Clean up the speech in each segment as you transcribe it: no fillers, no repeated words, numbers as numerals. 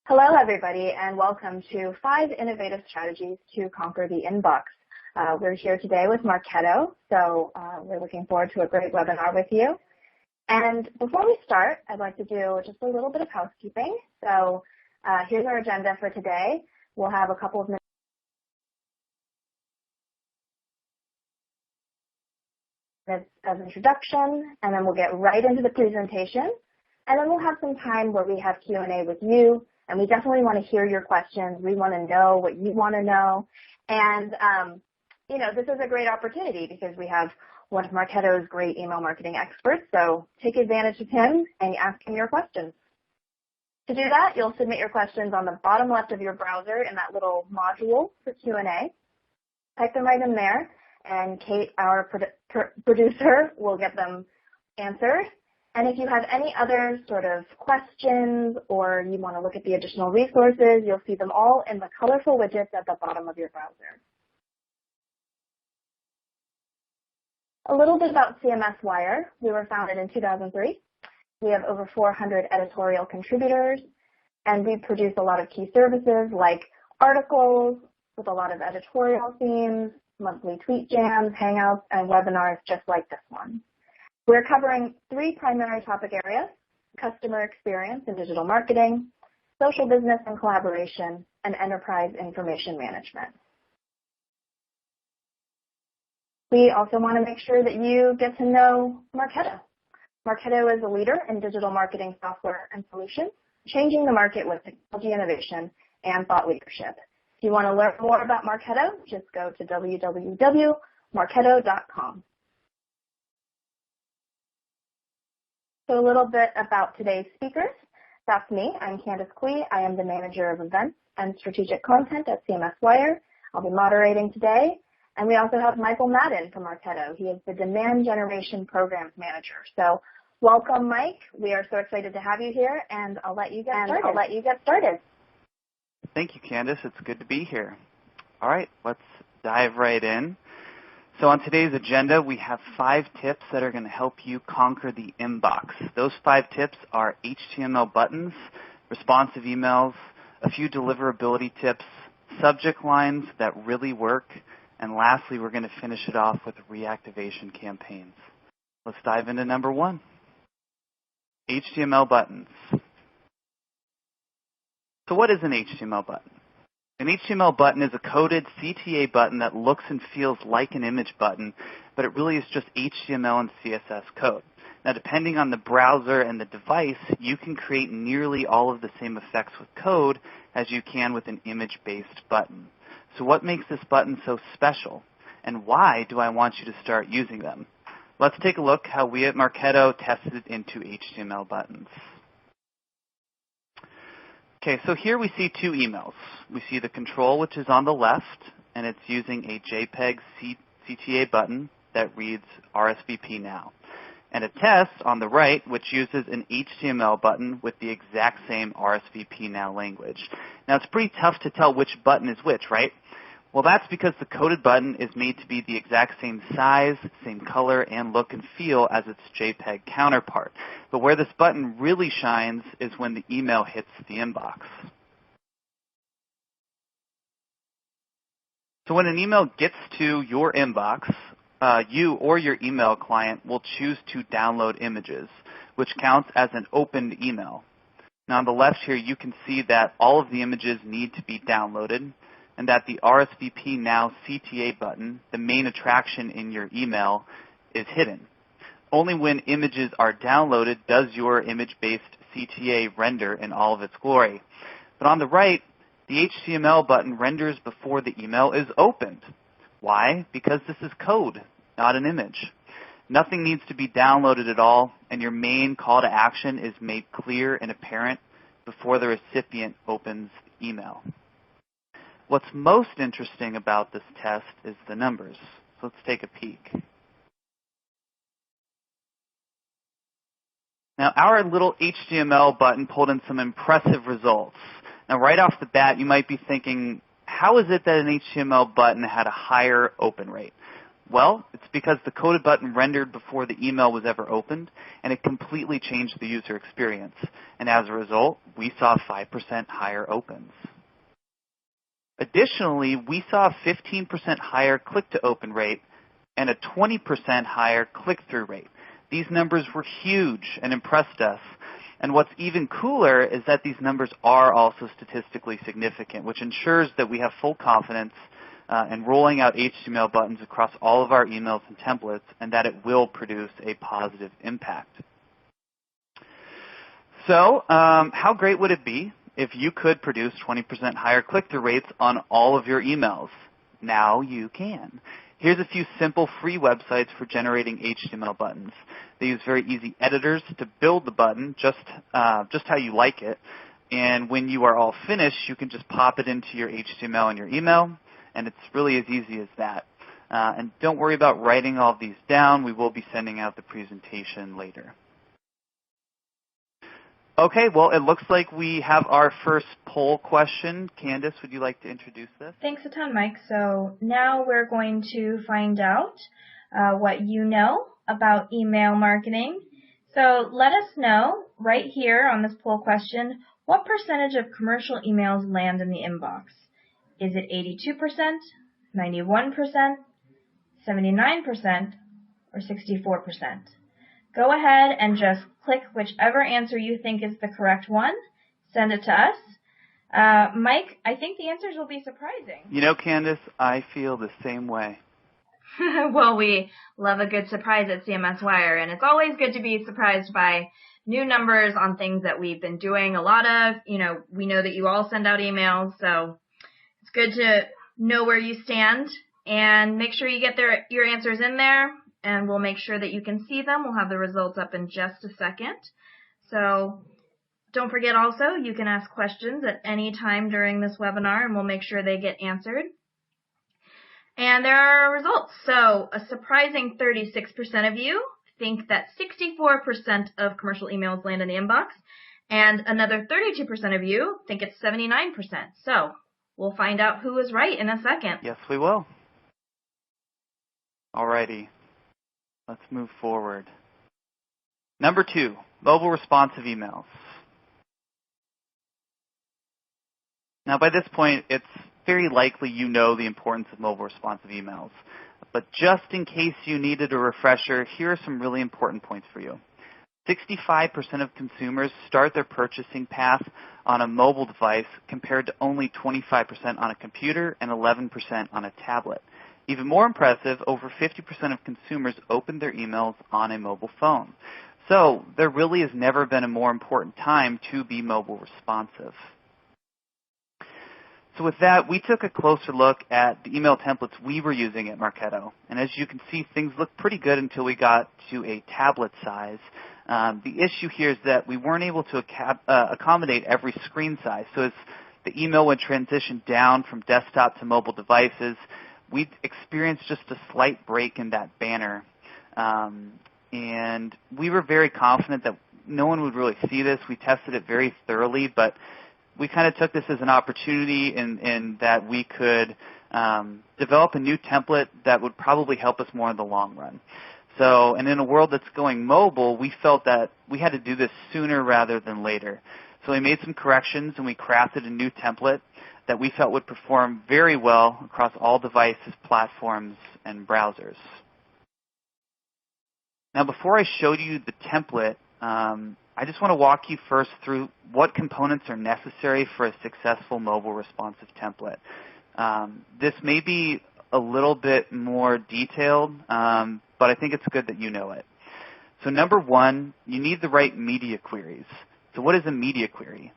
Hello, everybody, and welcome to 5 Innovative Strategies to Conquer the Inbox. We're here today with Marketo, so we're looking forward to a great webinar with you. And before we start, I'd like to do just a little bit of housekeeping. So here's our agenda for today. We'll have a couple of minutes of introduction, and then we'll get right into the presentation. And then we'll have some time where we have Q&A with you. And we definitely want to hear your questions. We want to know what you want to know. And, this is a great opportunity because we have one of Marketo's great email marketing experts. So take advantage of him and ask him your questions. To do that, you'll submit your questions on the bottom left of your browser in that little module for Q&A. Type them right in there, and Kate, our producer, will get them answered. And if you have any other sort of questions or you want to look at the additional resources, you'll see them all in the colorful widgets at the bottom of your browser. A little bit about CMSWire. We were founded in 2003. We have over 400 editorial contributors, and we produce a lot of key services like articles with a lot of editorial themes, monthly tweet jams, hangouts, and webinars just like this one. We're covering 3 primary topic areas: customer experience and digital marketing, social business and collaboration, and enterprise information management. We also want to make sure that you get to know Marketo. Marketo is a leader in digital marketing software and solutions, changing the market with technology innovation and thought leadership. If you want to learn more about Marketo, just go to www.marketo.com. So a little bit about today's speakers. That's me. I'm Candace Quee. I am the Manager of Events and Strategic Content at CMSWire. I'll be moderating today. And we also have Michael Madden from Marketo. He is the Demand Generation Programs Manager. So welcome, Mike. We are so excited to have you here, and I'll let you get started. Thank you, Candace. It's good to be here. All right, let's dive right in. So on today's agenda, we have 5 tips that are going to help you conquer the inbox. Those 5 tips are HTML buttons, responsive emails, a few deliverability tips, subject lines that really work, and lastly, we're going to finish it off with reactivation campaigns. Let's dive into number 1, HTML buttons. So what is an HTML button? An HTML button is a coded CTA button that looks and feels like an image button, but it really is just HTML and CSS code. Now, depending on the browser and the device, you can create nearly all of the same effects with code as you can with an image-based button. So what makes this button so special, and why do I want you to start using them? Let's take a look how we at Marketo tested it into HTML buttons. Okay, so here we see 2 emails. We see the control, which is on the left, and it's using a JPEG CTA button that reads RSVP now. And a test on the right, which uses an HTML button with the exact same RSVP now language. Now, it's pretty tough to tell which button is which, right? Well, that's because the coded button is made to be the exact same size, same color, and look and feel as its JPEG counterpart. But where this button really shines is when the email hits the inbox. So when an email gets to your inbox, you or your email client will choose to download images, which counts as an opened email. Now on the left here, you can see that all of the images need to be downloaded, and that the RSVP Now CTA button, the main attraction in your email, is hidden. Only when images are downloaded does your image-based CTA render in all of its glory. But on the right, the HTML button renders before the email is opened. Why? Because this is code, not an image. Nothing needs to be downloaded at all, and your main call to action is made clear and apparent before the recipient opens the email. What's most interesting about this test is the numbers. So let's take a peek. Now, our little HTML button pulled in some impressive results. Now, right off the bat, you might be thinking, how is it that an HTML button had a higher open rate? Well, it's because the coded button rendered before the email was ever opened, and it completely changed the user experience. And as a result, we saw 5% higher opens. Additionally, we saw a 15% higher click-to-open rate and a 20% higher click-through rate. These numbers were huge and impressed us. And what's even cooler is that these numbers are also statistically significant, which ensures that we have full confidence in rolling out HTML buttons across all of our emails and templates, and that it will produce a positive impact. So how great would it be if you could produce 20% higher click-through rates on all of your emails? Now you can. Here's a few simple free websites for generating HTML buttons. They use very easy editors to build the button just how you like it. And when you are all finished, you can just pop it into your HTML in your email, and it's really as easy as that. And don't worry about writing all of these down. We will be sending out the presentation later. Okay, well, it looks like we have our first poll question. Candace, would you like to introduce this? Thanks a ton, Mike. So now we're going to find out what you know about email marketing. So let us know right here on this poll question, what percentage of commercial emails land in the inbox? Is it 82%, 91%, 79%, or 64%? Go ahead and just click whichever answer you think is the correct one. Send it to us. Mike, I think the answers will be surprising. You know, Candace, I feel the same way. Well, we love a good surprise at CMSWire, and it's always good to be surprised by new numbers on things that we've been doing a lot of. You know, we know that you all send out emails, so it's good to know where you stand and make sure you get your answers in there. And we'll make sure that you can see them. We'll have the results up in just a second. So don't forget also, you can ask questions at any time during this webinar, and we'll make sure they get answered. And there are results. So a surprising 36% of you think that 64% of commercial emails land in the inbox, and another 32% of you think it's 79%. So we'll find out who is right in a second. Yes, we will. All righty. Let's move forward. Number 2, mobile responsive emails. Now, by this point, it's very likely you know the importance of mobile responsive emails. But just in case you needed a refresher, here are some really important points for you. 65% of consumers start their purchasing path on a mobile device compared to only 25% on a computer and 11% on a tablet. Even more impressive, over 50% of consumers open their emails on a mobile phone. So there really has never been a more important time to be mobile responsive. So with that, we took a closer look at the email templates we were using at Marketo. And as you can see, things looked pretty good until we got to a tablet size. The issue here is that we weren't able to accommodate every screen size. So as the email would transition down from desktop to mobile devices, we experienced just a slight break in that banner. And we were very confident that no one would really see this. We tested it very thoroughly, but we kind of took this as an opportunity in that we could develop a new template that would probably help us more in the long run. So, and in a world that's going mobile, we felt that we had to do this sooner rather than later. So we made some corrections and we crafted a new template that we felt would perform very well across all devices, platforms, and browsers. Now, before I show you the template, I just want to walk you first through what components are necessary for a successful mobile responsive template. This may be a little bit more detailed, but I think it's good that you know it. So number 1, you need the right media queries. So what is a media query?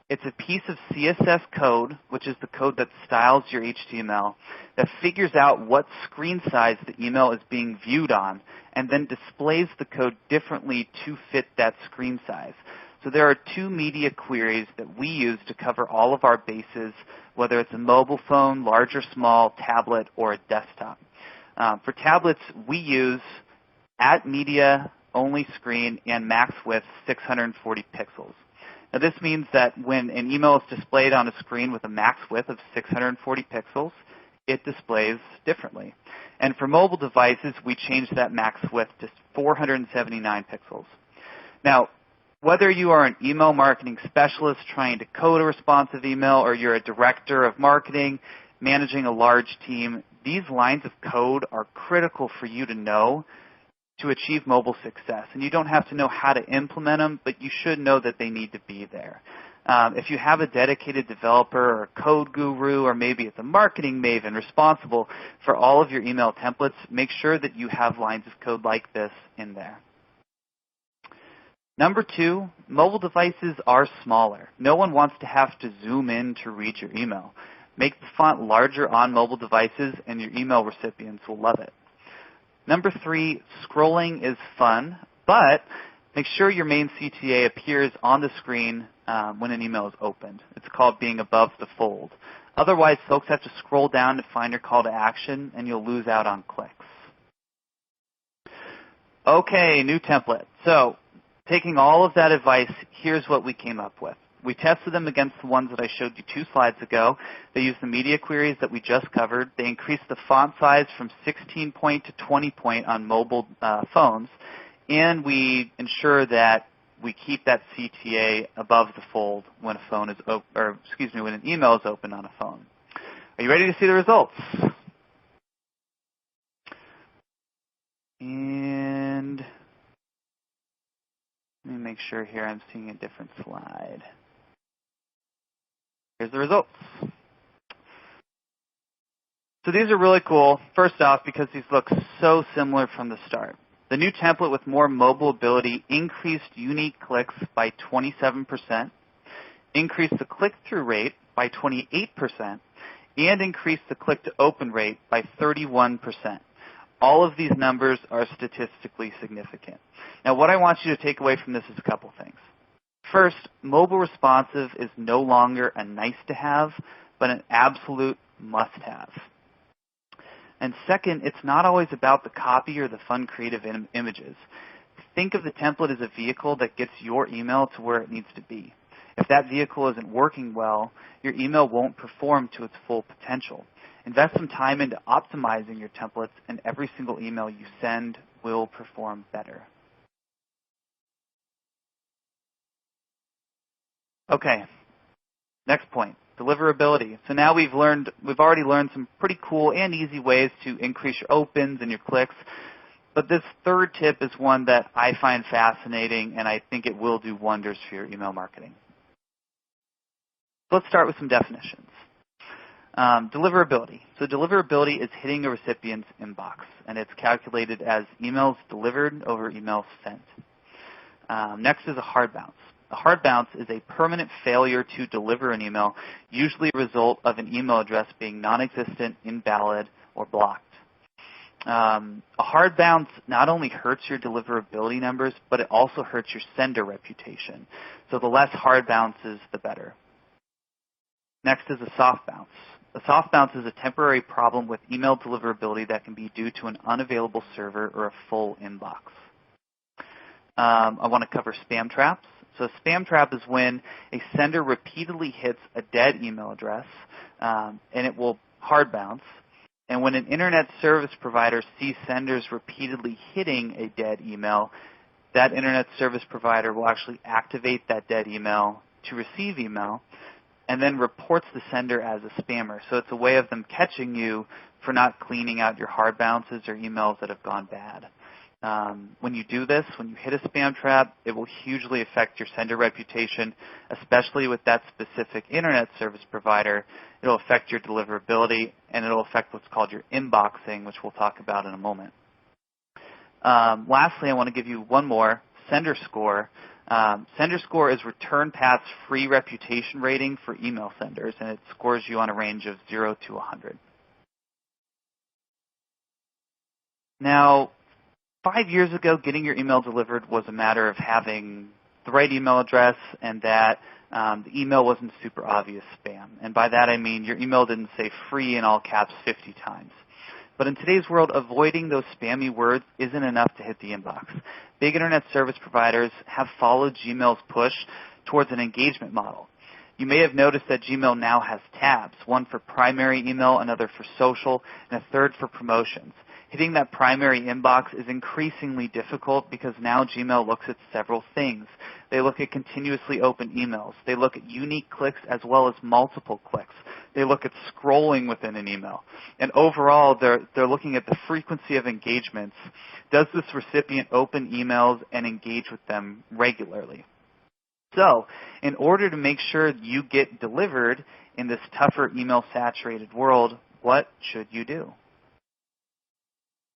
It's a piece of CSS code, which is the code that styles your HTML, that figures out what screen size the email is being viewed on, and then displays the code differently to fit that screen size. So there are 2 media queries that we use to cover all of our bases, whether it's a mobile phone, large or small, tablet, or a desktop. For tablets, we use @media, only screen, and max width 640 pixels. Now, this means that when an email is displayed on a screen with a max width of 640 pixels, it displays differently. And for mobile devices, we changed that max width to 479 pixels. Now, whether you are an email marketing specialist trying to code a responsive email or you're a director of marketing managing a large team, these lines of code are critical for you to know to achieve mobile success. And you don't have to know how to implement them, but you should know that they need to be there. If you have a dedicated developer or a code guru, or maybe it's a marketing maven responsible for all of your email templates, make sure that you have lines of code like this in there. Number 2, mobile devices are smaller. No one wants to have to zoom in to read your email. Make the font larger on mobile devices, and your email recipients will love it. Number 3, scrolling is fun, but make sure your main CTA appears on the screen when an email is opened. It's called being above the fold. Otherwise, folks have to scroll down to find your call to action, and you'll lose out on clicks. Okay, new template. So, taking all of that advice, here's what we came up with. We tested them against the ones that I showed you 2 slides ago. They used the media queries that we just covered. They increased the font size from 16 point to 20 point on mobile phones. And we ensure that we keep that CTA above the fold when a phone is when an email is opened on a phone. Are you ready to see the results? And let me make sure here I'm seeing a different slide. Here's the results. So these are really cool, first off, because these look so similar from the start. The new template with more mobile ability increased unique clicks by 27%, increased the click-through rate by 28%, and increased the click-to-open rate by 31%. All of these numbers are statistically significant. Now, what I want you to take away from this is a couple things. First, mobile responsive is no longer a nice-to-have, but an absolute must-have. And second, it's not always about the copy or the fun creative images. Think of the template as a vehicle that gets your email to where it needs to be. If that vehicle isn't working well, your email won't perform to its full potential. Invest some time into optimizing your templates, and every single email you send will perform better. Okay, next point, deliverability. So now we've already learned some pretty cool and easy ways to increase your opens and your clicks. But this third tip is one that I find fascinating, and I think it will do wonders for your email marketing. Let's start with some definitions. Deliverability. So deliverability is hitting a recipient's inbox, and it's calculated as emails delivered over emails sent. Next is a hard bounce. A hard bounce is a permanent failure to deliver an email, usually a result of an email address being non-existent, invalid, or blocked. A hard bounce not only hurts your deliverability numbers, but it also hurts your sender reputation. So the less hard bounces, the better. Next is a soft bounce. A soft bounce is a temporary problem with email deliverability that can be due to an unavailable server or a full inbox. I want to cover spam traps. So a spam trap is when a sender repeatedly hits a dead email address, and it will hard bounce. And when an internet service provider sees senders repeatedly hitting a dead email, that internet service provider will actually activate that dead email to receive email and then reports the sender as a spammer. So it's a way of them catching you for not cleaning out your hard bounces or emails that have gone bad. When you do this, when you hit a spam trap, it will hugely affect your sender reputation, especially with that specific internet service provider. It will affect your deliverability, and it will affect what's called your inboxing, which we'll talk about in a moment. Lastly, I want to give you one more, sender score. Sender score is return path's free reputation rating for email senders, and it scores you on a range of 0 to 100. Now, 5 years ago, getting your email delivered was a matter of having the right email address and that the email wasn't super obvious spam. And by that I mean your email didn't say free in all caps 50 times. But in today's world, avoiding those spammy words isn't enough to hit the inbox. Big internet service providers have followed Gmail's push towards an engagement model. You may have noticed that Gmail now has tabs, one for primary email, another for social, and a third for promotions. Hitting that primary inbox is increasingly difficult because now Gmail looks at several things. They look at continuously open emails. They look at unique clicks as well as multiple clicks. They look at scrolling within an email. And overall, they're looking at the frequency of engagements. Does this recipient open emails and engage with them regularly? So, in order to make sure you get delivered in this tougher email-saturated world, what should you do?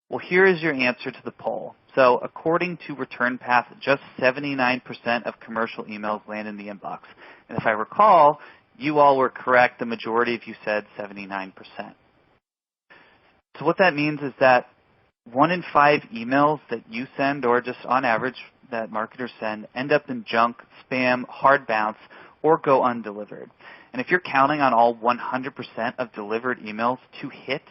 Well, here is your answer to the poll. So according to ReturnPath, just 79% of commercial emails land in the inbox. And if I recall, you all were correct. The majority of you said 79%. So what that means is that 1 in 5 emails that you send, or just on average that marketers send, end up in junk, spam, hard bounce, or go undelivered. And if you're counting on all 100% of delivered emails to hit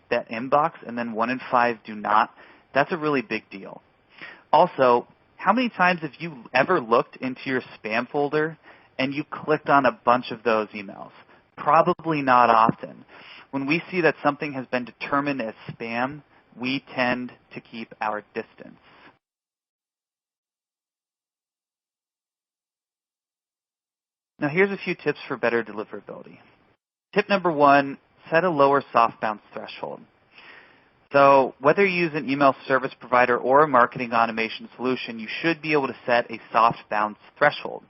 that inbox, and then 1 in 5 do not, that's a really big deal. Also, how many times have you ever looked into your spam folder and you clicked on a bunch of those emails? Probably not often. When we see that something has been determined as spam, we tend to keep our distance. Now here's a few tips for better deliverability. Tip number 1, set a lower soft bounce threshold. So whether you use an email service provider or a marketing automation solution, you should be able to set a soft bounce threshold.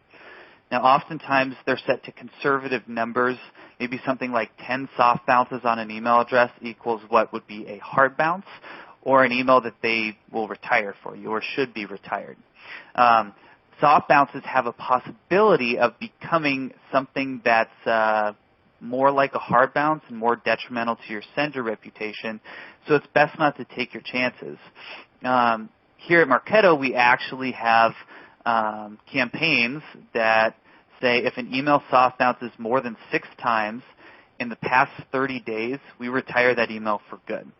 Now oftentimes they're set to conservative numbers, maybe something like 10 soft bounces on an email address equals what would be a hard bounce, or an email that they will retire for you or should be retired. Soft bounces have a possibility of becoming something that's more like a hard bounce and more detrimental to your sender reputation, so it's best not to take your chances. Here at Marketo, we actually have campaigns that say if an email soft bounces more than 6 times in the past 30 days, we retire that email for good.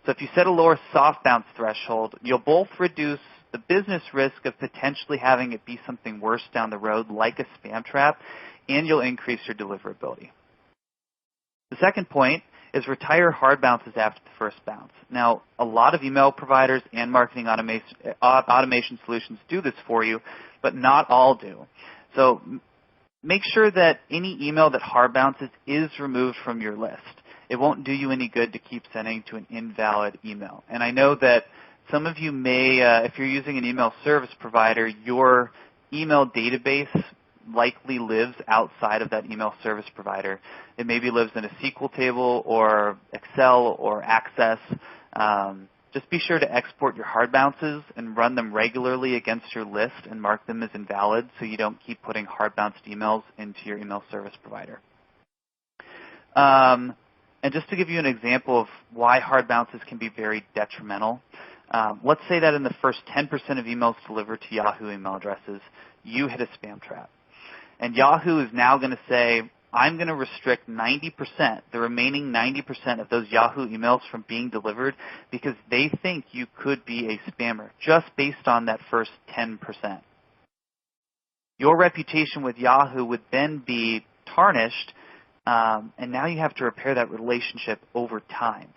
So if you set a lower soft bounce threshold, you'll both reduce the business risk of potentially having it be something worse down the road, like a spam trap, and you'll increase your deliverability. The second point is retire hard bounces after the first bounce. Now, a lot of email providers and marketing automation solutions do this for you, but not all do. So make sure that any email that hard bounces is removed from your list. It won't do you any good to keep sending to an invalid email. And I know that some of you may, if you're using an email service provider, your email database likely lives outside of that email service provider. It maybe lives in a SQL table or Excel or Access. Just be sure to export your hard bounces and run them regularly against your list and mark them as invalid so you don't keep putting hard bounced emails into your email service provider. And just to give you an example of why hard bounces can be very detrimental, let's say that in the first 10% of emails delivered to Yahoo email addresses, you hit a spam trap. And Yahoo is now going to say, I'm going to restrict 90%, the remaining 90% of those Yahoo emails from being delivered because they think you could be a spammer just based on that first 10%. Your reputation with Yahoo would then be tarnished, and now you have to repair that relationship over time.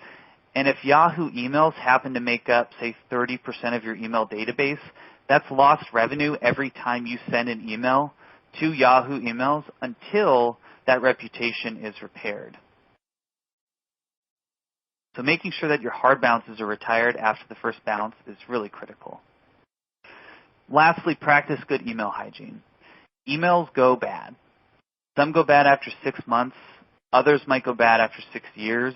And if Yahoo emails happen to make up, say, 30% of your email database, that's lost revenue every time you send an email to Yahoo emails until that reputation is repaired. So making sure that your hard bounces are retired after the first bounce is really critical. Lastly, practice good email hygiene. Emails go bad. Some go bad after 6 months. Others might go bad after 6 years.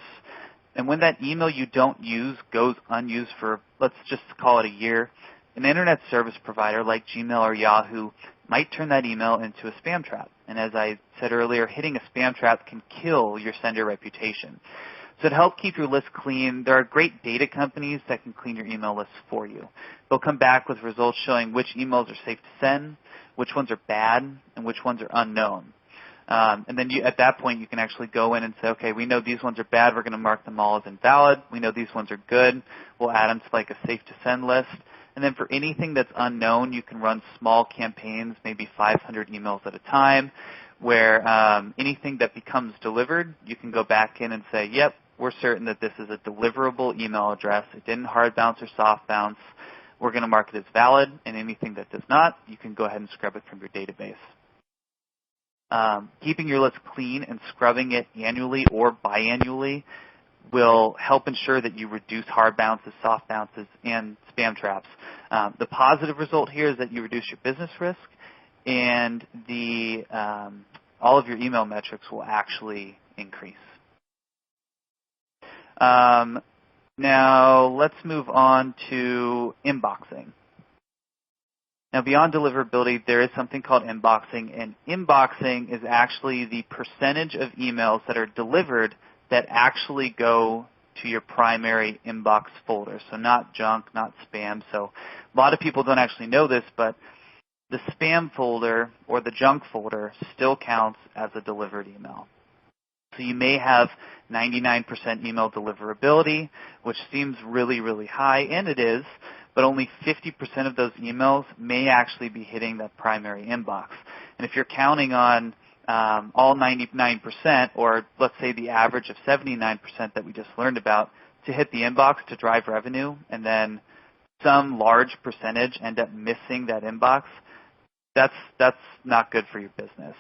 And when that email you don't use goes unused for, let's just call it a year, an internet service provider like Gmail or Yahoo might turn that email into a spam trap. And as I said earlier, hitting a spam trap can kill your sender reputation. So to help keep your list clean, there are great data companies that can clean your email list for you. They'll come back with results showing which emails are safe to send, which ones are bad, and which ones are unknown. And then at that point, you can actually go in and say, okay, we know these ones are bad. We're going to mark them all as invalid. We know these ones are good. We'll add them to like a safe to send list. And then for anything that's unknown, you can run small campaigns, maybe 500 emails at a time, where anything that becomes delivered, you can go back in and say, yep, we're certain that this is a deliverable email address. It didn't hard bounce or soft bounce. We're going to mark it as valid, and anything that does not, you can go ahead and scrub it from your database. Keeping your list clean and scrubbing it annually or biannually will help ensure that you reduce hard bounces, soft bounces, and spam traps. The positive result here is that you reduce your business risk, and all of your email metrics will actually increase. Now let's move on to inboxing. Now, beyond deliverability, there is something called inboxing, and inboxing is actually the percentage of emails that are delivered that actually go to your primary inbox folder. So not junk, not spam. So a lot of people don't actually know this, but the spam folder or the junk folder still counts as a delivered email. So you may have 99% email deliverability, which seems really, really high, and it is, but only 50% of those emails may actually be hitting that primary inbox. And if you're counting on all 99%, or let's say the average of 79% that we just learned about, to hit the inbox to drive revenue, and then some large percentage end up missing that inbox, that's not good for your business.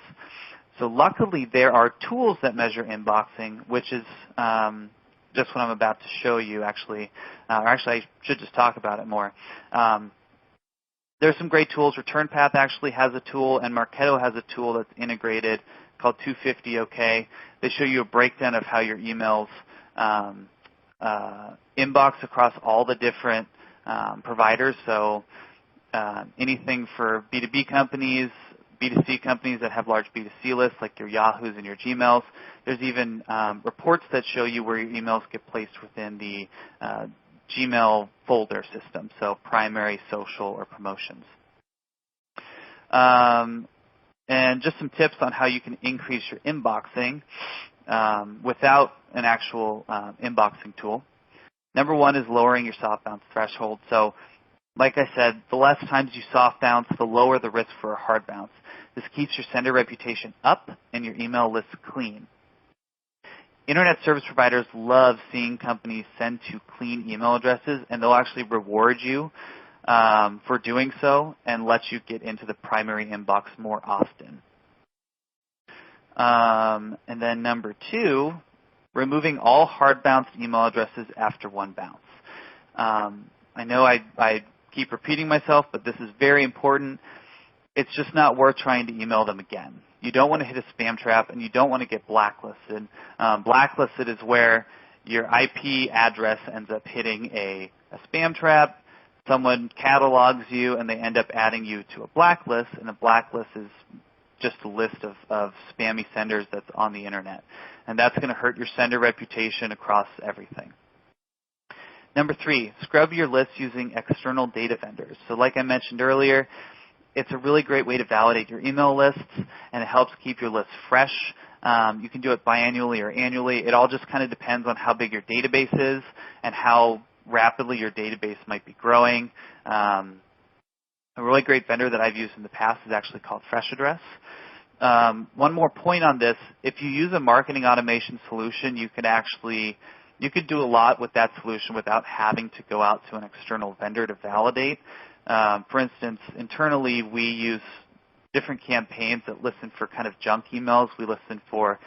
So luckily, there are tools that measure inboxing, which is just what I'm about to show you, actually. Or actually, I should just talk about it more. There's some great tools. ReturnPath actually has a tool, and Marketo has a tool that's integrated called 250OK. They show you a breakdown of how your emails inbox across all the different providers. So anything for B2B companies, B2C companies that have large B2C lists like your Yahoos and your Gmails. There's even reports that show you where your emails get placed within the Gmail folder system, so primary, social, or promotions. And just some tips on how you can increase your inboxing without an actual inboxing tool. Number one is lowering your soft bounce threshold. So like I said, the less times you soft bounce, the lower the risk for a hard bounce. This keeps your sender reputation up and your email list clean. Internet service providers love seeing companies send to clean email addresses, and they'll actually reward you for doing so and let you get into the primary inbox more often. And then number two, removing all hard bounced email addresses after one bounce. I know I keep repeating myself, but this is very important. It's just not worth trying to email them again. You don't want to hit a spam trap, and you don't want to get blacklisted. Blacklisted is where your IP address ends up hitting a spam trap. Someone catalogs you, and they end up adding you to a blacklist, and a blacklist is just a list of spammy senders that's on the Internet. And that's going to hurt your sender reputation across everything. Number three, scrub your list using external data vendors. So like I mentioned earlier, it's a really great way to validate your email lists, and it helps keep your list fresh. You can do it biannually or annually. It all just kind of depends on how big your database is and how rapidly your database might be growing. A really great vendor that I've used in the past is actually called FreshAddress. One more point on this, if you use a marketing automation solution, you could do a lot with that solution without having to go out to an external vendor to validate. For instance, internally we use different campaigns that listen for kind of junk emails. We listen for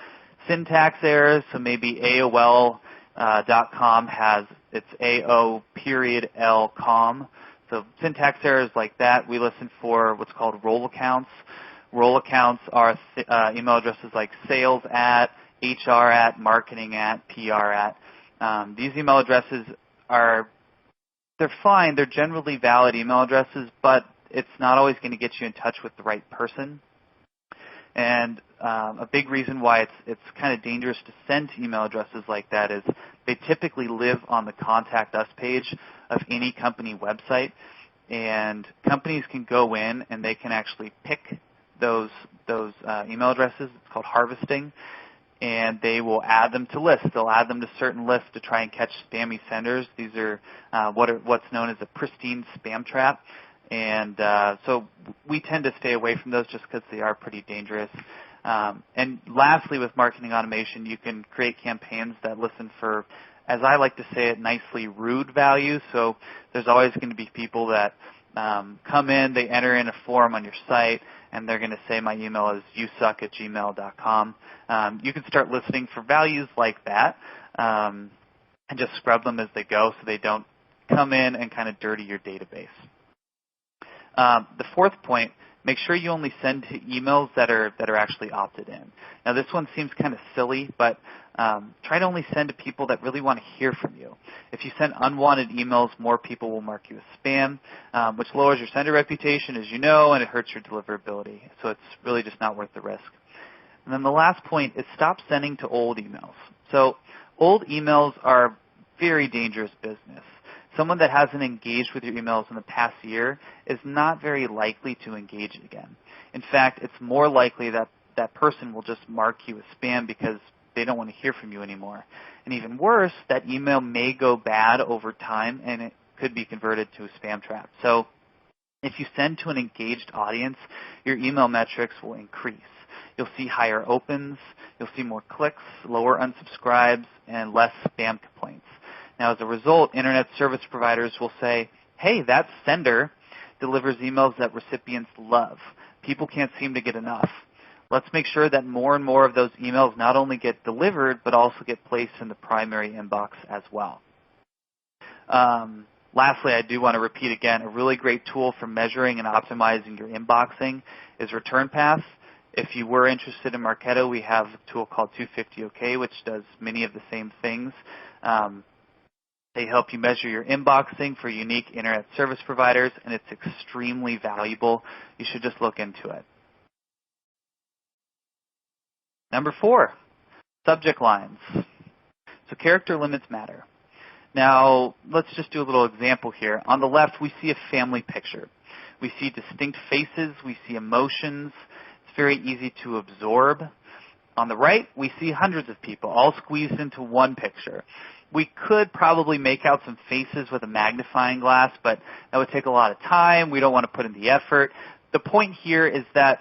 syntax errors, so maybe AOL.com has its AO.L.com. So syntax errors like that. We listen for what's called role accounts. Role accounts are email addresses like sales at, HR at, marketing at, PR at. These email addresses they're fine. They're generally valid email addresses, but it's not always going to get you in touch with the right person. And a big reason why it's kind of dangerous to send to email addresses like that is they typically live on the Contact Us page of any company website, and companies can go in and they can actually pick those email addresses. It's called harvesting, and they will add them to lists. They'll add them to certain lists to try and catch spammy senders. These are what's known as a pristine spam trap. And so we tend to stay away from those just because they are pretty dangerous. And lastly, with marketing automation, you can create campaigns that listen for, as I like to say it nicely, rude values. So there's always going to be people that come in, they enter in a form on your site, and they're going to say, my email is yousuck@gmail.com. You can start listening for values like that and just scrub them as they go so they don't come in and kind of dirty your database. The fourth point, make sure you only send to emails that are actually opted in. Now, this one seems kind of silly, but try to only send to people that really want to hear from you. If you send unwanted emails, more people will mark you as spam, which lowers your sender reputation, as you know, and it hurts your deliverability. So it's really just not worth the risk. And then the last point is stop sending to old emails. So old emails are very dangerous business. Someone that hasn't engaged with your emails in the past year is not very likely to engage again. In fact, it's more likely that that person will just mark you as spam because they don't want to hear from you anymore. And even worse, that email may go bad over time and it could be converted to a spam trap. So if you send to an engaged audience, your email metrics will increase. You'll see higher opens, you'll see more clicks, lower unsubscribes, and less spam complaints. Now, as a result, Internet service providers will say, hey, that sender delivers emails that recipients love. People can't seem to get enough. Let's make sure that more and more of those emails not only get delivered, but also get placed in the primary inbox as well. Lastly, I do want to repeat again, a really great tool for measuring and optimizing your inboxing is Return Path. If you were interested in Marketo, we have a tool called 250OK, which does many of the same things. They help you measure your inboxing for unique Internet service providers, and it's extremely valuable. You should just look into it. Number 4, subject lines. So character limits matter. Now, let's just do a little example here. On the left, we see a family picture. We see distinct faces. We see emotions. It's very easy to absorb. On the right, we see hundreds of people all squeezed into one picture. We could probably make out some faces with a magnifying glass, but that would take a lot of time. We don't want to put in the effort. The point here is that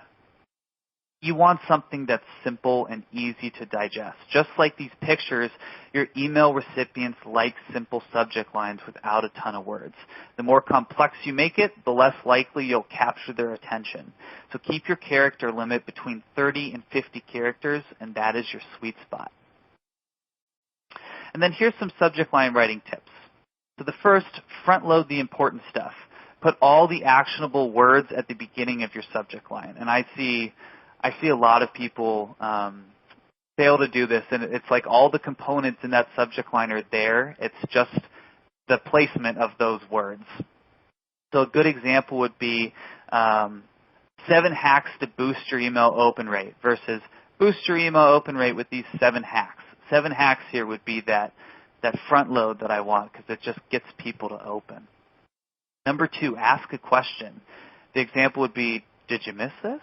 you want something that's simple and easy to digest. Just like these pictures, your email recipients like simple subject lines without a ton of words. The more complex you make it, the less likely you'll capture their attention. So keep your character limit between 30 and 50 characters, and that is your sweet spot. And then here's some subject line writing tips. So the first, front load the important stuff. Put all the actionable words at the beginning of your subject line. And I see a lot of people fail to do this, and it's like all the components in that subject line are there. It's just the placement of those words. So a good example would be 7 hacks to boost your email open rate versus boost your email open rate with these 7 hacks. 7 hacks here would be that front load that I want because it just gets people to open. Number 2, ask a question. The example would be, did you miss this?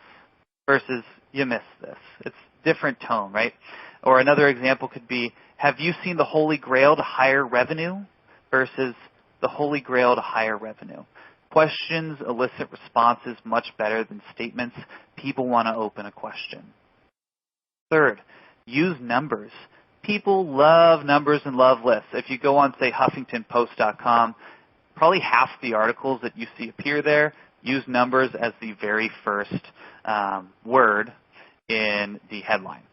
Versus, you missed this. It's different tone, right? Or another example could be, have you seen the Holy Grail to higher revenue? Versus the Holy Grail to higher revenue. Questions elicit responses much better than statements. People want to open a question. Third, use numbers. People love numbers and love lists. If you go on, say, HuffingtonPost.com, probably half the articles that you see appear there use numbers as the very first word in the headline.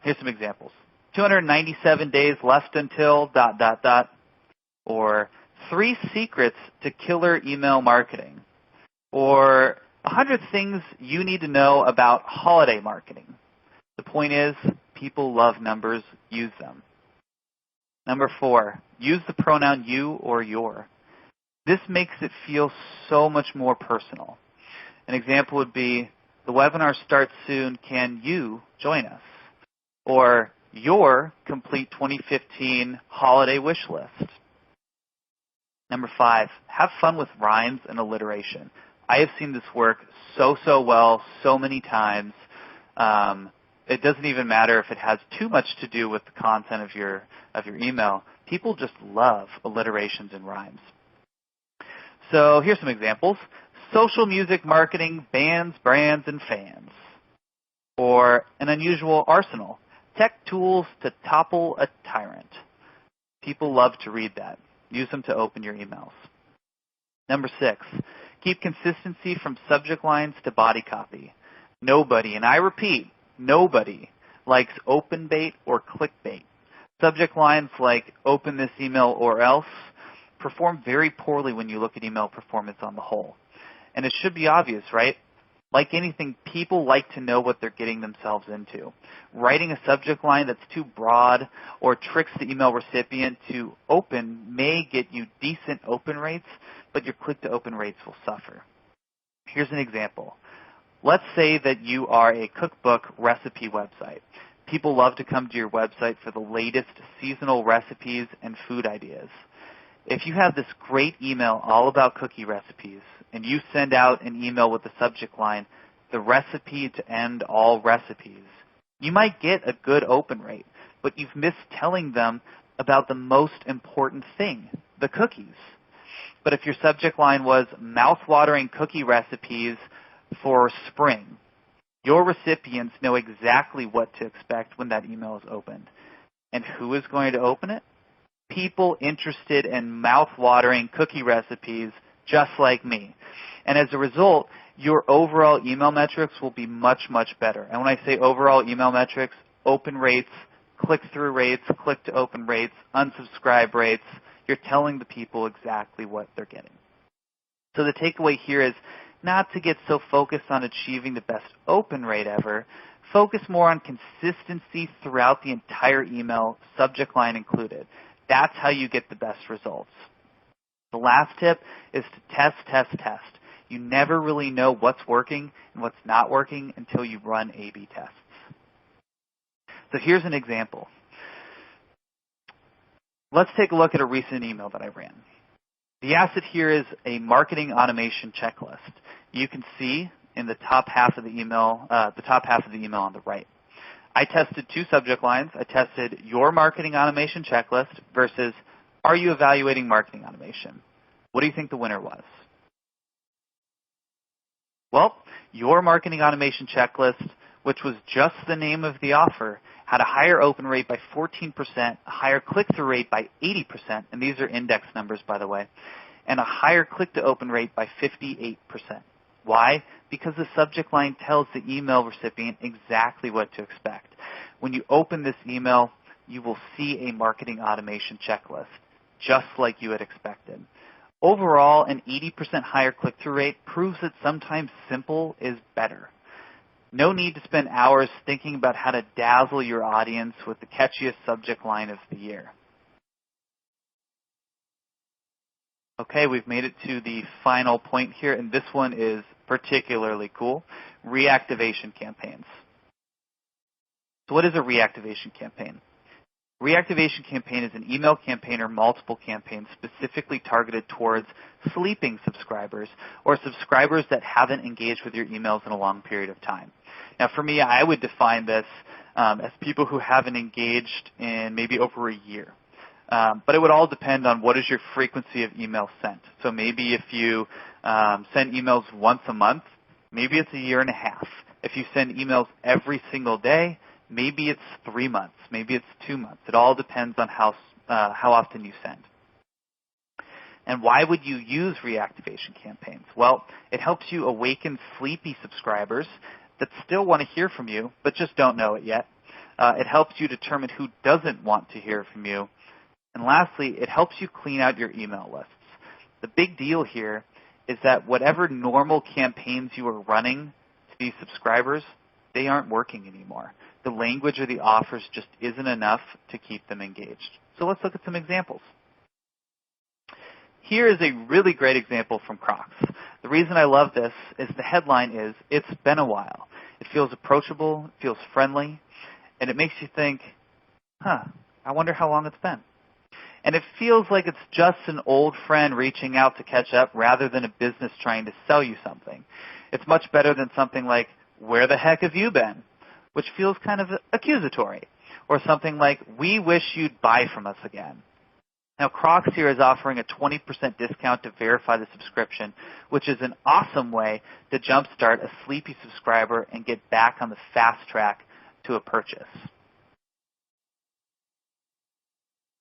Here's some examples. 297 days left until ... Or 3 secrets to killer email marketing. Or 100 things you need to know about holiday marketing. The point is, people love numbers. Use them. Number 4, use the pronoun you or your. This makes it feel so much more personal. An example would be, the webinar starts soon. Can you join us? Or your complete 2015 holiday wish list. Number 5, have fun with rhymes and alliteration. I have seen this work so well, so many times. It doesn't even matter if it has too much to do with the content of your email. People just love alliterations and rhymes. So here's some examples. Social music marketing, bands, brands, and fans. or an unusual arsenal. Tech tools to topple a tyrant. People love to read that. Use them to open your emails. Number 6, keep consistency from subject lines to body copy. Nobody, and I repeat, nobody likes open bait or clickbait. Subject lines like open this email or else perform very poorly when you look at email performance on the whole. And it should be obvious, right? Like anything, people like to know what they're getting themselves into. Writing a subject line that's too broad or tricks the email recipient to open may get you decent open rates, but your click-to-open rates will suffer. Here's an example. Let's say that you are a cookbook recipe website. People love to come to your website for the latest seasonal recipes and food ideas. If you have this great email all about cookie recipes, and you send out an email with the subject line, the recipe to end all recipes, you might get a good open rate, but you've missed telling them about the most important thing, the cookies. But if your subject line was mouth-watering cookie recipes for spring, your recipients know exactly what to expect when that email is opened. And who is going to open it? People interested in mouth-watering cookie recipes just like me. And as a result, your overall email metrics will be much, much better. And when I say overall email metrics, open rates, click-through rates, click-to-open rates, unsubscribe rates, you're telling the people exactly what they're getting. So the takeaway here is not to get so focused on achieving the best open rate ever. Focus more on consistency throughout the entire email, subject line included. That's how you get the best results. The last tip is to test, test, test. You never really know what's working and what's not working until you run A/B tests. So here's an example. Let's take a look at a recent email that I ran. The asset here is a marketing automation checklist. You can see in the top half of the email, on the right. I tested 2 subject lines. I tested your marketing automation checklist versus are you evaluating marketing automation? What do you think the winner was? Well, your marketing automation checklist, which was just the name of the offer, had a higher open rate by 14%, a higher click-through rate by 80%, and these are index numbers, by the way, and a higher click-to-open rate by 58%. Why? Because the subject line tells the email recipient exactly what to expect. When you open this email, you will see a marketing automation checklist, just like you had expected. Overall, an 80% higher click-through rate proves that sometimes simple is better. No need to spend hours thinking about how to dazzle your audience with the catchiest subject line of the year. Okay, we've made it to the final point here, and this one is particularly cool, reactivation campaigns. So what is a reactivation campaign? Reactivation campaign is an email campaign or multiple campaigns specifically targeted towards sleeping subscribers or subscribers that haven't engaged with your emails in a long period of time. Now, for me, I would define this as people who haven't engaged in maybe over a year. But it would all depend on what is your frequency of emails sent. So maybe if you send emails once a month, maybe it's a year and a half. If you send emails every single day, maybe it's 3 months, maybe it's 2 months. It all depends on how often you send. And why would you use reactivation campaigns? Well, it helps you awaken sleepy subscribers that still want to hear from you, but just don't know it yet. It helps you determine who doesn't want to hear from you. And lastly, it helps you clean out your email lists. The big deal here is that whatever normal campaigns you are running to these subscribers, they aren't working anymore. The language of the offers just isn't enough to keep them engaged. So let's look at some examples. Here is a really great example from Crocs. The reason I love this is the headline is, "It's been a while." It feels approachable, it feels friendly, and it makes you think, I wonder how long it's been. And it feels like it's just an old friend reaching out to catch up rather than a business trying to sell you something. It's much better than something like, "Where the heck have you been?" which feels kind of accusatory. Or something like, "We wish you'd buy from us again." Now, Crocs here is offering a 20% discount to verify the subscription, which is an awesome way to jumpstart a sleepy subscriber and get back on the fast track to a purchase.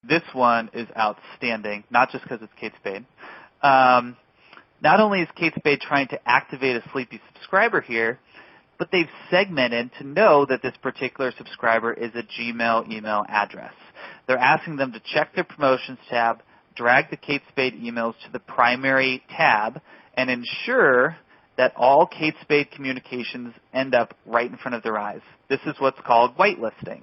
This one is outstanding, not just because it's Kate Spade. Not only is Kate Spade trying to activate a sleepy subscriber here, but they've segmented to know that this particular subscriber is a Gmail email address. They're asking them to check their promotions tab, drag the Kate Spade emails to the primary tab, and ensure that all Kate Spade communications end up right in front of their eyes. This is what's called whitelisting.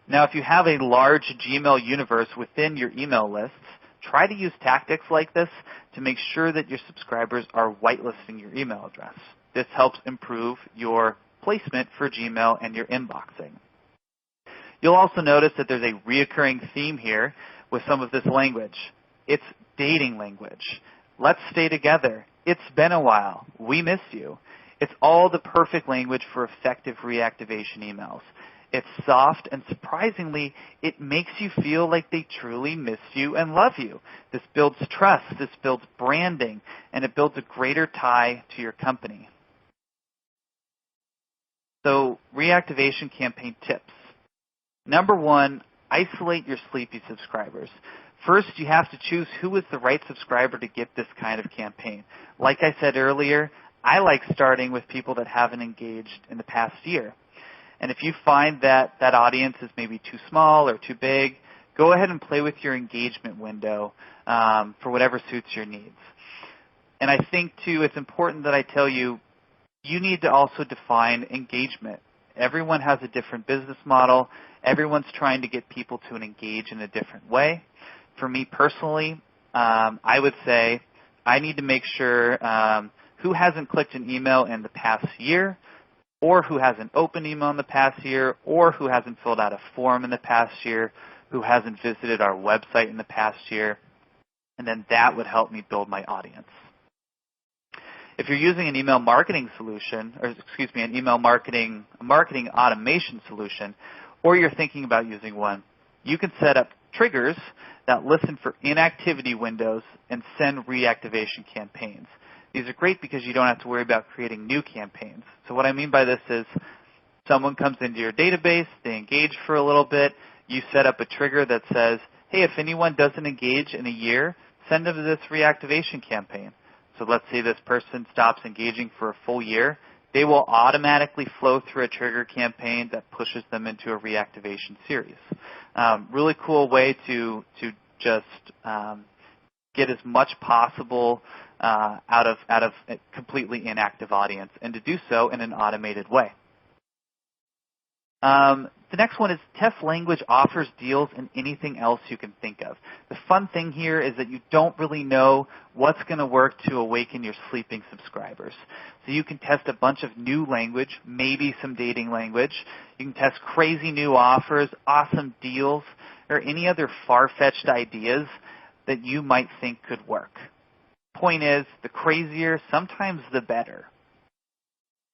Now, if you have a large Gmail universe within your email lists, try to use tactics like this to make sure that your subscribers are whitelisting your email address. This helps improve your placement for Gmail and your inboxing. You'll also notice that there's a reoccurring theme here with some of this language. It's dating language. Let's stay together. It's been a while. We miss you. It's all the perfect language for effective reactivation emails. It's soft, and surprisingly, it makes you feel like they truly miss you and love you. This builds trust, this builds branding, and it builds a greater tie to your company. So, reactivation campaign tips. Number one, isolate your sleepy subscribers. First, you have to choose who is the right subscriber to get this kind of campaign. Like I said earlier, I like starting with people that haven't engaged in the past year. And if you find that that audience is maybe too small or too big, go ahead and play with your engagement window for whatever suits your needs. And I think, too, it's important that I tell you, you need to also define engagement. Everyone has a different business model. Everyone's trying to get people to engage in a different way. For me personally, I would say I need to make sure who hasn't clicked an email in the past year, or who hasn't opened email in the past year, or who hasn't filled out a form in the past year, who hasn't visited our website in the past year, and then that would help me build my audience. If you're using an email marketing solution, or excuse me, an email marketing automation solution, or you're thinking about using one, you can set up triggers that listen for inactivity windows and send reactivation campaigns. These are great because you don't have to worry about creating new campaigns. So what I mean by this is someone comes into your database, they engage for a little bit, you set up a trigger that says, hey, if anyone doesn't engage in a year, send them this reactivation campaign. So let's say this person stops engaging for a full year, they will automatically flow through a trigger campaign that pushes them into a reactivation series. Really cool way to just get as much possible out of a completely inactive audience, and to do so in an automated way. The next one is test language offers, deals, and anything else you can think of. The fun thing here is that you don't really know what's going to work to awaken your sleeping subscribers. So you can test a bunch of new language, maybe some dating language. You can test crazy new offers, awesome deals, or any other far-fetched ideas that you might think could work. Point is, the crazier, sometimes the better.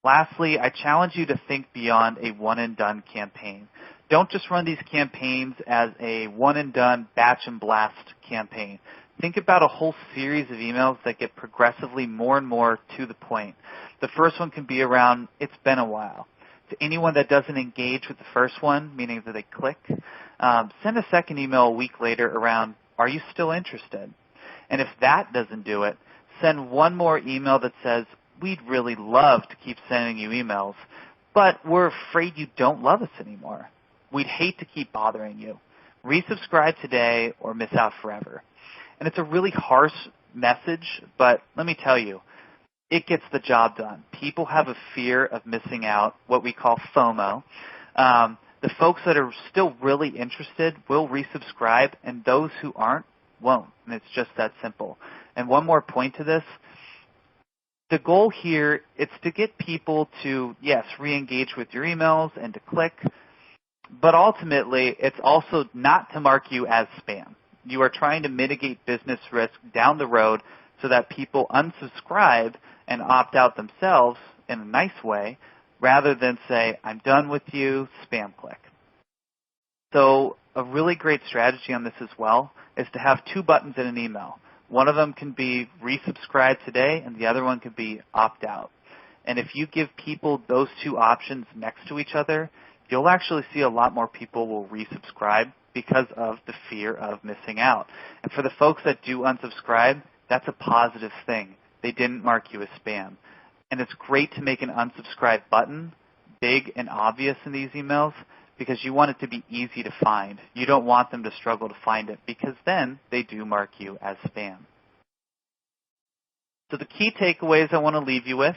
Lastly, I challenge you to think beyond a one-and-done campaign. Don't just run these campaigns as a one-and-done batch and blast campaign. Think about a whole series of emails that get progressively more and more to the point. The first one can be around, it's been a while. To anyone that doesn't engage with the first one, meaning that they click, send a second email a week later around, are you still interested? And if that doesn't do it, send one more email that says, we'd really love to keep sending you emails, but we're afraid you don't love us anymore. We'd hate to keep bothering you. Resubscribe today or miss out forever. And it's a really harsh message, but let me tell you, it gets the job done. People have a fear of missing out, what we call FOMO. The folks that are still really interested will resubscribe, and those who aren't won't. And it's just that simple. And one more point to this. The goal here is to get people to, yes, re-engage with your emails and to click, but ultimately it's also not to mark you as spam. You are trying to mitigate business risk down the road so that people unsubscribe and opt out themselves in a nice way rather than say, I'm done with you, spam click. So a really great strategy on this as well is to have two buttons in an email. One of them can be resubscribe today, and the other one can be opt out. And if you give people those two options next to each other, you'll actually see a lot more people will resubscribe because of the fear of missing out. And for the folks that do unsubscribe, that's a positive thing. They didn't mark you as spam. And it's great to make an unsubscribe button big and obvious in these emails because you want it to be easy to find. You don't want them to struggle to find it because then they do mark you as spam. So the key takeaways I want to leave you with: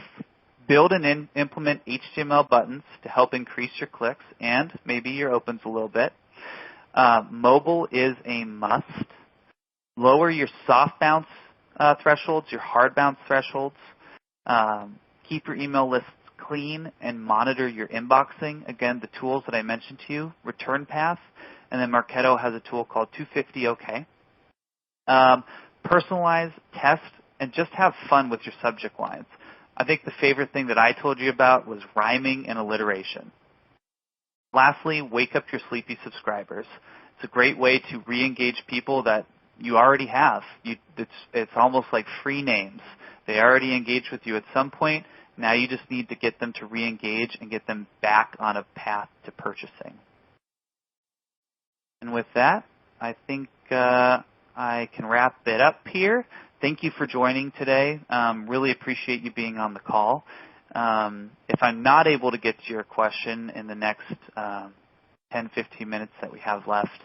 build and implement HTML buttons to help increase your clicks and maybe your opens a little bit. Mobile is a must. Lower your soft bounce thresholds, your hard bounce thresholds. Keep your email lists clean and monitor your inboxing. Again, the tools that I mentioned to you, Return Path, and then Marketo has a tool called 250OK. Personalize, test, and just have fun with your subject lines. I think the favorite thing that I told you about was rhyming and alliteration. Lastly, wake up your sleepy subscribers. It's a great way to re-engage people that you already have. It's almost like free names. They already engaged with you at some point. Now you just need to get them to re-engage and get them back on a path to purchasing. And with that, I think I can wrap it up here. Thank you for joining today. Really appreciate you being on the call. If I'm not able to get to your question in the next 10, 15 minutes that we have left,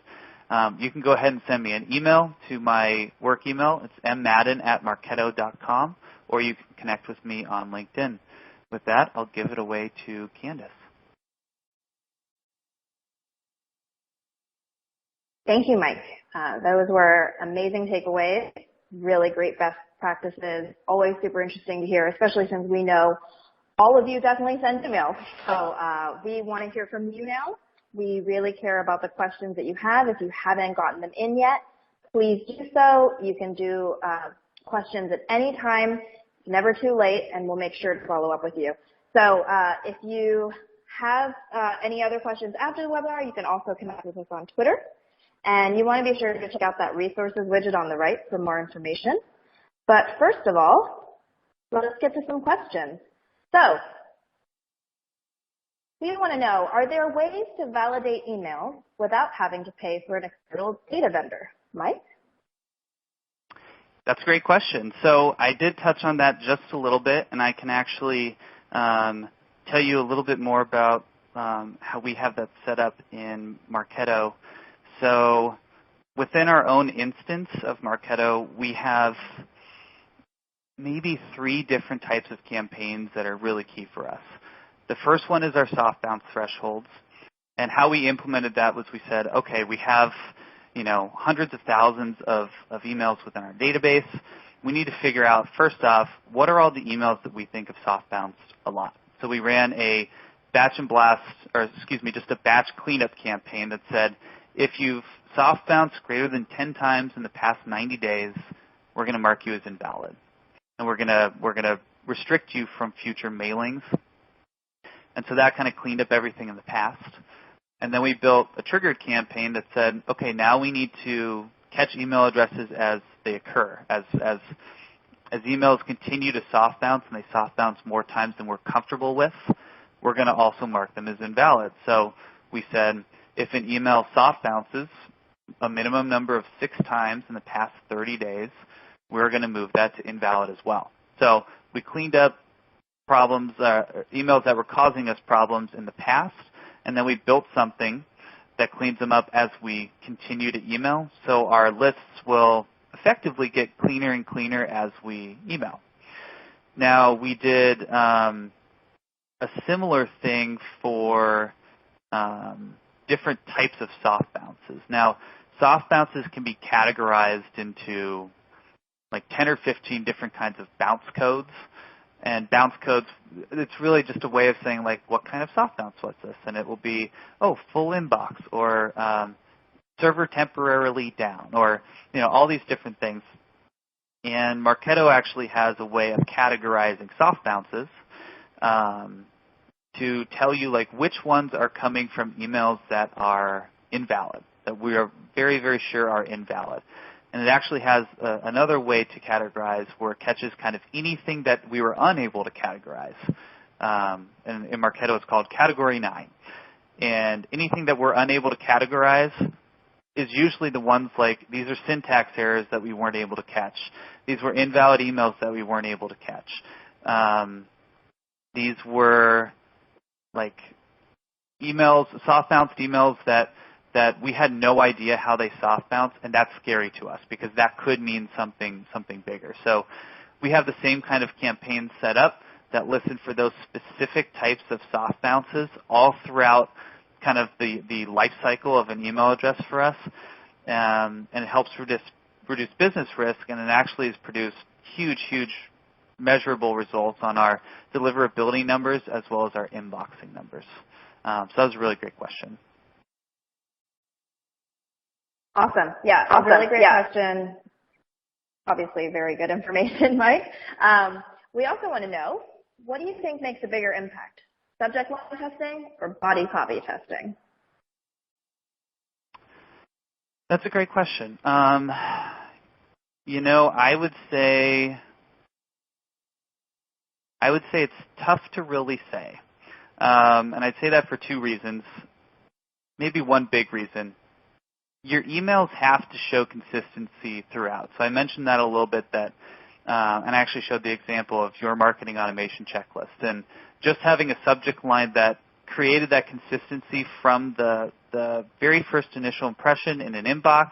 you can go ahead and send me an email to my work email. It's mmadden@marketo.com, or you can connect with me on LinkedIn. With that, I'll give it away to Candace. Thank you, Mike. Those were amazing takeaways, really great best practices, always super interesting to hear, especially since we know all of you definitely send emails. So we want to hear from you now. We really care about the questions that you have. If you haven't gotten them in yet, please do so. You can do questions at any time. It's never too late, and we'll make sure to follow up with you. So if you have any other questions after the webinar, you can also connect with us on Twitter. And you want to be sure to check out that resources widget on the right for more information. But first of all, let's get to some questions. So we want to know, are there ways to validate emails without having to pay for an external data vendor? Mike? That's a great question. So I did touch on that just a little bit, and I can actually tell you a little bit more about how we have that set up in Marketo. So within our own instance of Marketo, we have maybe 3 different types of campaigns that are really key for us. The first one is our soft bounce thresholds. And how we implemented that was we said, okay, we have hundreds of thousands of emails within our database. We need to figure out, first off, what are all the emails that we think have soft bounced a lot? So we ran a batch and blast, just a batch cleanup campaign that said, if you've soft bounced greater than 10 times in the past 90 days, we're going to mark you as invalid. And we're going to restrict you from future mailings. And so that kind of cleaned up everything in the past. And then we built a triggered campaign that said, okay, now we need to catch email addresses as they occur. As emails continue to soft bounce, and they soft bounce more times than we're comfortable with, we're going to also mark them as invalid. So we said, if an email soft bounces a minimum number of 6 times in the past 30 days, we're going to move that to invalid as well. So we cleaned up problems, emails that were causing us problems in the past, and then we built something that cleans them up as we continue to email. So our lists will effectively get cleaner and cleaner as we email. Now, we did a similar thing for different types of soft bounces. Now, soft bounces can be categorized into like 10 or 15 different kinds of bounce codes. And bounce codes, it's really just a way of saying, like, what kind of soft bounce was this? And it will be, full inbox, or server temporarily down, or, all these different things. And Marketo actually has a way of categorizing soft bounces to tell you, like, which ones are coming from emails that are invalid, that we are very, very sure are invalid. And it actually has another way to categorize where it catches kind of anything that we were unable to categorize. And in Marketo, it's called Category 9. And anything that we're unable to categorize is usually the ones like these are syntax errors that we weren't able to catch. These were invalid emails that we weren't able to catch. These were like emails, soft bounced emails that we had no idea how they soft bounce, and that's scary to us because that could mean something bigger. So we have the same kind of campaign set up that listen for those specific types of soft bounces all throughout kind of the life cycle of an email address for us, and it helps reduce business risk, and it actually has produced huge measurable results on our deliverability numbers as well as our inboxing numbers. So that was a really great question. Awesome. Yeah, a really great question. Obviously, very good information, Mike. We also want to know, what do you think makes a bigger impact? Subject line testing or body copy testing? That's a great question. You know, I would say it's tough to really say. And I'd say that for two reasons. Maybe one big reason. Your emails have to show consistency throughout. So I mentioned that a little bit, and I actually showed the example of your marketing automation checklist. And just having a subject line that created that consistency from the very first initial impression in an inbox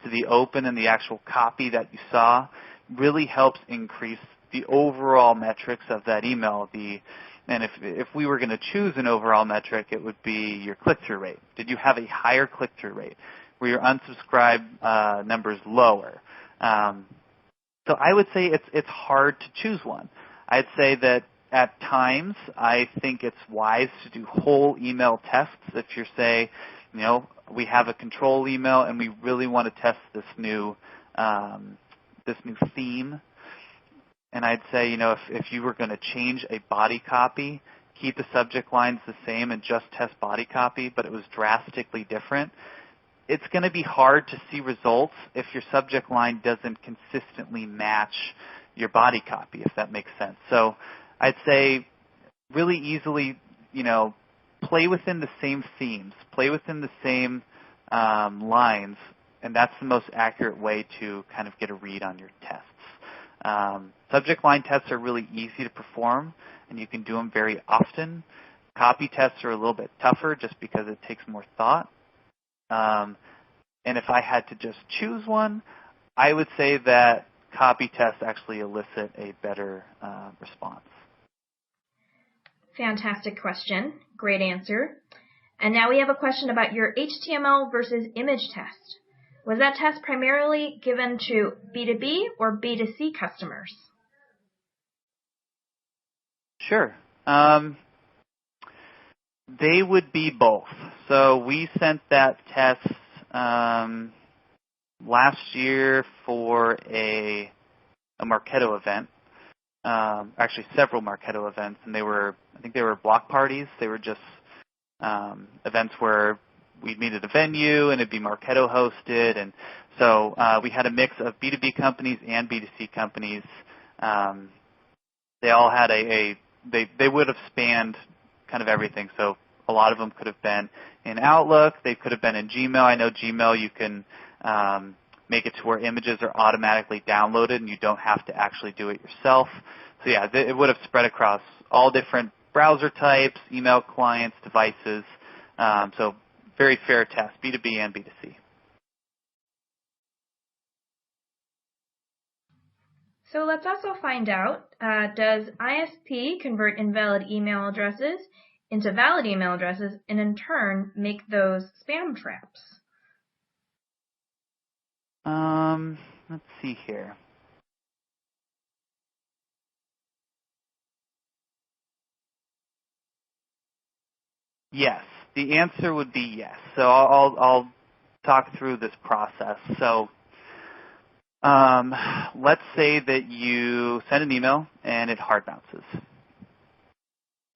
to the open and the actual copy that you saw really helps increase the overall metrics of that email. And if we were going to choose an overall metric, it would be your click-through rate. Did you have a higher click-through rate? Were your unsubscribe numbers lower? So I would say it's hard to choose one. I'd say that at times I think it's wise to do whole email tests. If you're, say, you know, we have a control email and we really want to test this new theme. And I'd say, you know, if you were going to change a body copy, keep the subject lines the same and just test body copy, but it was drastically different, it's going to be hard to see results if your subject line doesn't consistently match your body copy, if that makes sense. So I'd say really easily, you know, play within the same themes, play within the same lines, and that's the most accurate way to kind of get a read on your tests. Subject line tests are really easy to perform, and you can do them very often. Copy tests are a little bit tougher just because it takes more thought. And if I had to just choose one, I would say that copy tests actually elicit a better response. Fantastic question. Great answer. And now we have a question about your HTML versus image test. Was that test primarily given to B2B or B2C customers? Sure. They would be both. So we sent that test last year for a Marketo event, actually several Marketo events, and I think they were block parties. They were just events where we'd meet at a venue and it'd be Marketo hosted, and so we had a mix of B2B companies and B2C companies. They all had they would have spanned kind of everything. So a lot of them could have been in Outlook. They could have been in Gmail. I know Gmail, you can make it to where images are automatically downloaded and you don't have to actually do it yourself. So yeah, it would have spread across all different browser types, email clients, devices. So very fair test, B2B and B2C. So let's also find out, does ISP convert invalid email addresses into valid email addresses and in turn make those spam traps? Let's see here. Yes, the answer would be yes. So I'll talk through this process. So let's say that you send an email and it hard bounces.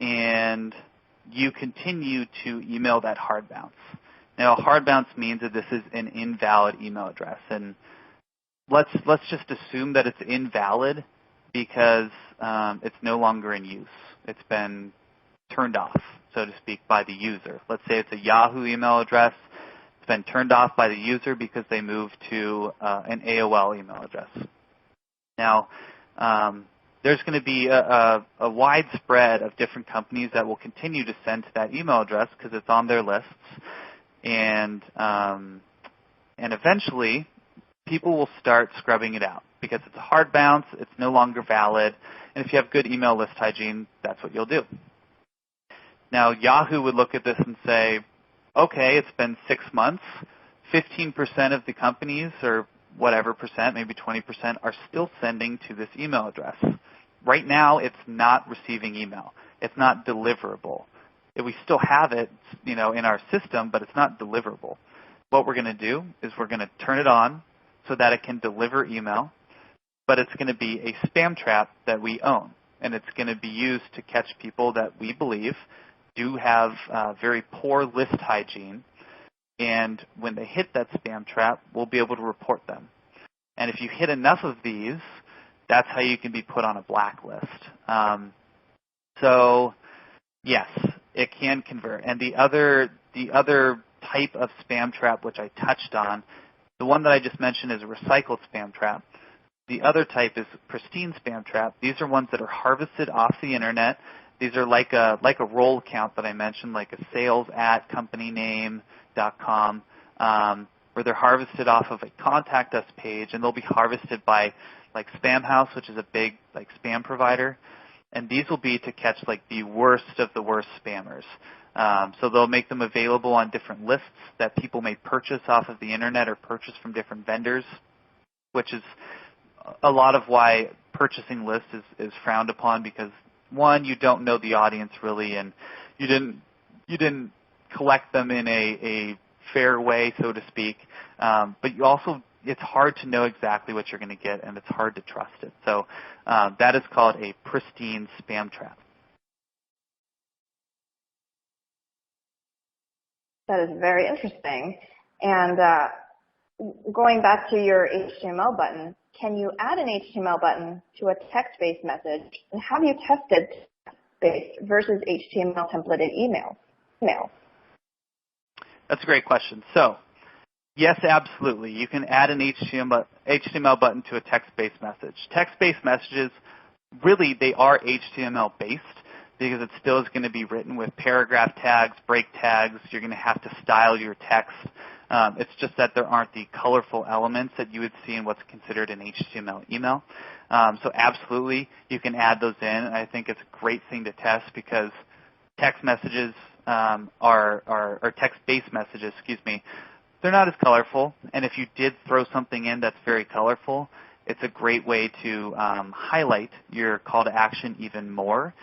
And you continue to email that hard bounce. Now, a hard bounce means that this is an invalid email address, and let's just assume that it's invalid because it's no longer in use. It's been turned off, so to speak, by the user. Let's say it's a Yahoo email address. It's been turned off by the user because they moved to an AOL email address. Now, there's going to be a wide spread of different companies that will continue to send to that email address because it's on their lists, and eventually people will start scrubbing it out because it's a hard bounce, it's no longer valid, and if you have good email list hygiene, that's what you'll do. Now, Yahoo would look at this and say, okay, it's been 6 months, 15% of the companies, or whatever percent, maybe 20%, are still sending to this email address. Right now, it's not receiving email. It's not deliverable. We still have it, in our system, but it's not deliverable. What we're going to do is we're going to turn it on so that it can deliver email, but it's going to be a spam trap that we own, and it's going to be used to catch people that we believe do have very poor list hygiene, and when they hit that spam trap, we'll be able to report them. And if you hit enough of these, that's how you can be put on a blacklist. So, yes, it can convert. And the other type of spam trap, which I touched on, the one that I just mentioned is a recycled spam trap. The other type is pristine spam trap. These are ones that are harvested off the internet. These are like a role count that I mentioned, like a sales@companyname.com, where they're harvested off of a contact us page, and they'll be harvested by like Spamhaus, which is a big like spam provider. And these will be to catch like the worst of the worst spammers. So they'll make them available on different lists that people may purchase off of the internet or purchase from different vendors, which is a lot of why purchasing lists is frowned upon, because one, you don't know the audience really, and you didn't collect them in a fair way, so to speak. But you also, it's hard to know exactly what you're going to get, and it's hard to trust it. So that is called a pristine spam trap. That is very interesting. And going back to your HTML button, can you add an HTML button to a text-based message? And have you tested text-based versus HTML templated email? That's a great question. So, yes, absolutely. You can add an HTML button to a text-based message. Text-based messages, really, they are HTML-based because it still is going to be written with paragraph tags, break tags. You're going to have to style your text. It's just that there aren't the colorful elements that you would see in what's considered an HTML email. So absolutely, you can add those in. I think it's a great thing to test because text messages or text-based messages, they're not as colorful. And if you did throw something in that's very colorful, it's a great way to highlight your call to action even more.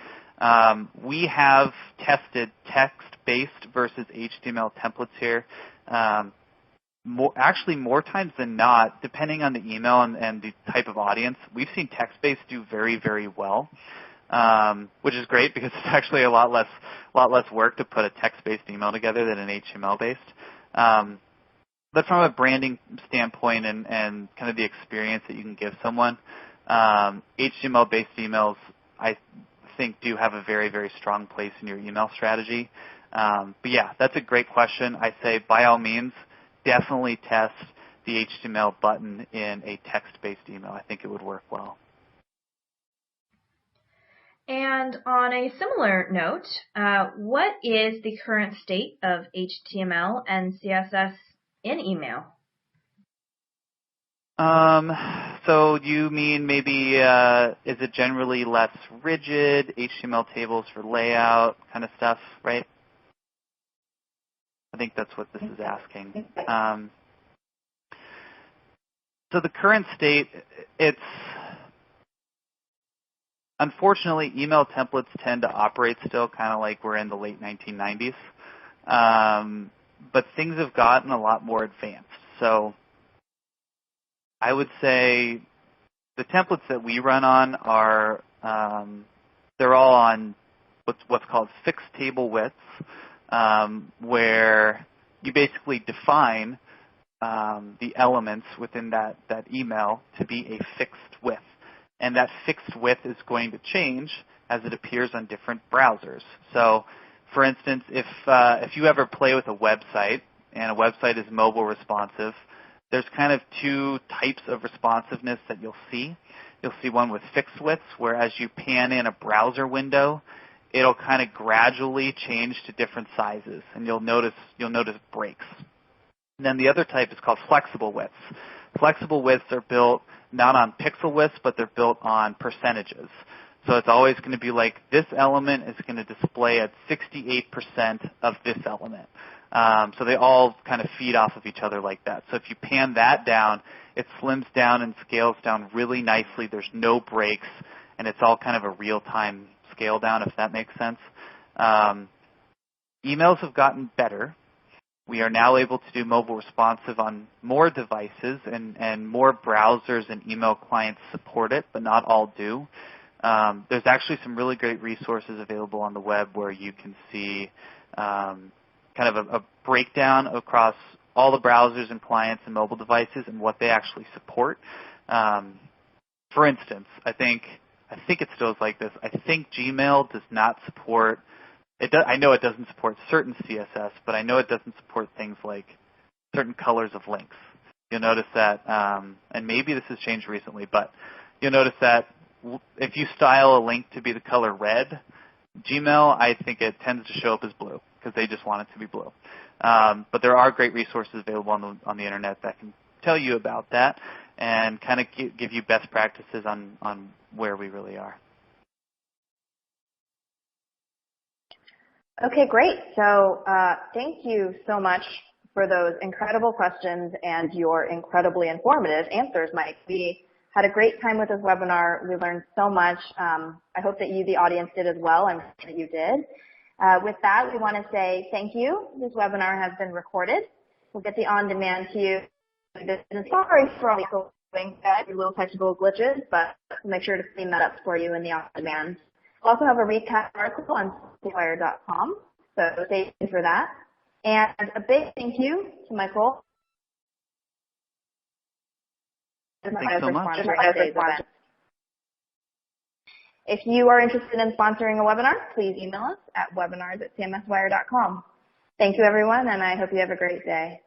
We have tested text-based versus HTML templates here. More times than not, depending on the email and the type of audience, we've seen text-based do very, very well, which is great because it's actually a lot less work to put a text-based email together than an HTML-based. But from a branding standpoint and kind of the experience that you can give someone, HTML-based emails, I think, do have a very, very strong place in your email strategy. But yeah, that's a great question. I say by all means, definitely test the HTML button in a text-based email. I think it would work well. And on a similar note, what is the current state of HTML and CSS in email? So you mean maybe is it generally less rigid, HTML tables for layout kind of stuff, right? I think that's what this is asking. So the current state, it's unfortunately email templates tend to operate still kind of like we're in the late 1990s, but things have gotten a lot more advanced. So I would say the templates that we run on are they're all on what's called fixed table widths, where you basically define the elements within that email to be a fixed width. And that fixed width is going to change as it appears on different browsers. So, for instance, if you ever play with a website and a website is mobile responsive, there's kind of two types of responsiveness that you'll see. You'll see one with fixed widths, where as you pan in a browser window, it'll kind of gradually change to different sizes, and you'll notice breaks. And then the other type is called flexible widths. Flexible widths are built not on pixel widths, but they're built on percentages. So it's always going to be like this element is going to display at 68% of this element. So they all kind of feed off of each other like that. So if you pan that down, it slims down and scales down really nicely. There's no breaks, and it's all kind of a real-time scale down, if that makes sense. Emails have gotten better. We are now able to do mobile responsive on more devices, and more browsers and email clients support it, but not all do. There's actually some really great resources available on the web where you can see kind of a breakdown across all the browsers and clients and mobile devices and what they actually support. For instance, I think it still is like this. I think Gmail does not support. I know it doesn't support certain CSS, but I know it doesn't support things like certain colors of links. You'll notice that, and maybe this has changed recently, but you'll notice that if you style a link to be the color red, Gmail, I think it tends to show up as blue because they just want it to be blue. But there are great resources available on the internet that can tell you about that and kind of give you best practices on where we really are. Okay, great. So thank you so much for those incredible questions and your incredibly informative answers, Mike. We had a great time with this webinar. We learned so much. I hope that you, the audience, did as well. I'm sure that you did. With that, we want to say thank you. This webinar has been recorded. We'll get the on-demand to you. Sorry for all the little technical glitches, but we'll make sure to clean that up for you in the on-demand. We'll also have a recap article on CMSWire.com, so stay tuned for that. And a big thank you to Michael. Thanks so much. If you are interested in sponsoring a webinar, please email us at webinars@cmswire.com. Thank you, everyone, and I hope you have a great day.